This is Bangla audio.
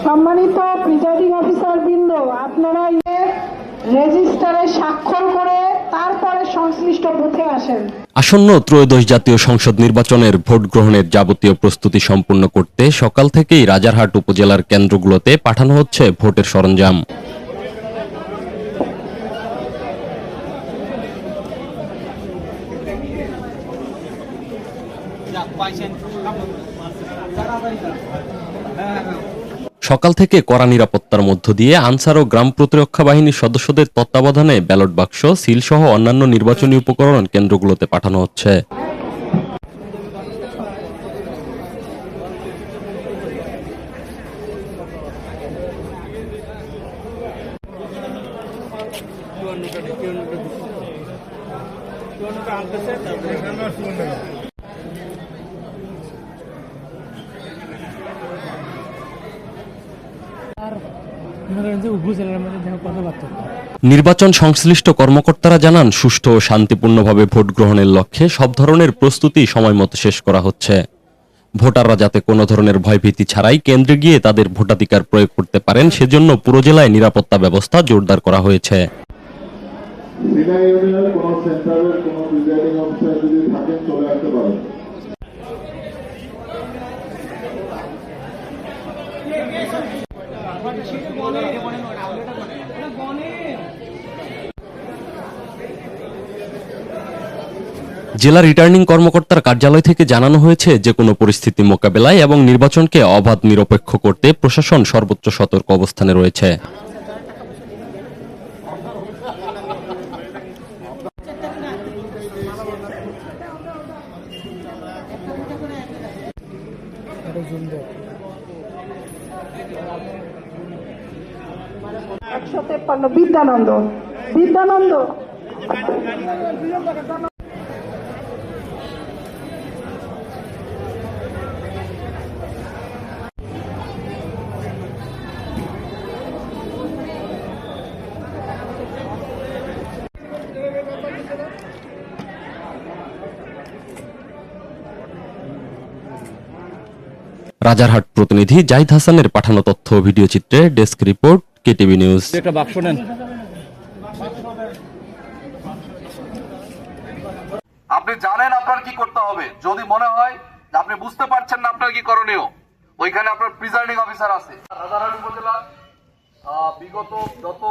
সম্মানিত প্রিজাইডিং অফিসার বৃন্দ, আপনারা রেজিস্টারে স্বাক্ষর করে তারপরে সংশ্লিষ্ট বুথে আসেন। আসন্ন ত্রয়োদশ জাতীয় সংসদ নির্বাচনের ভোট গ্রহণের যাবতীয় প্রস্তুতি সম্পন্ন করতে সকাল থেকেই রাজারহাট উপজেলার কেন্দ্রগুলোতে পাঠানো হচ্ছে ভোটের সরঞ্জাম। সকাল থেকে কড়া নিরাপত্তার মধ্য দিয়ে আনসার ও গ্রাম প্রতিরক্ষা বাহিনীর সদস্যদের তত্ত্বাবধানে ব্যালট বাক্স, সিল সহ অন্যান্য নির্বাচনী উপকরণ কেন্দ্রগুলোতে পাঠানো হচ্ছে। নির্বাচন সংশ্লিষ্ট কর্মকর্তারা জানান, সুষ্ঠু ও শান্তিপূর্ণভাবে ভোট গ্রহণের লক্ষ্যে সব ধরনের প্রস্তুতি সময়মতো শেষ করা হচ্ছে। ভোটাররা যাতে কোনো ধরনের ভয়ভীতি ছাড়াই কেন্দ্রে গিয়ে তাদের ভোটাধিকার প্রয়োগ করতে পারেন, সেজন্য পুরো জেলায় নিরাপত্তা ব্যবস্থা জোরদার করা হয়েছে। জেলা রিটার্নিং কর্মকর্তার কার্যালয় থেকে জানানো হয়েছে, যে কোনো পরিস্থিতি মোকাবেলায় এবং নির্বাচনকে অবাধ নিরপেক্ষ করতে প্রশাসন সর্বোচ্চ সতর্ক অবস্থানে রয়েছে। বিদ্যানন্দ রাজারহাট প্রতিনিধি জাহিদ হাসানের পাঠানো তথ্য ও ভিডিও চিত্রে ডেস্ক রিপোর্ট, কেটিভি নিউজ। একটা বাক্স নেন। আপনি জানেন আপনার কি করতে হবে। যদি মনে হয় যে আপনি বুঝতে পারছেন না আপনার কি করণীয়, ওইখানে আপনার প্রিজাইডিং অফিসার আছে। রাজারহাট উপজেলা বিগত যত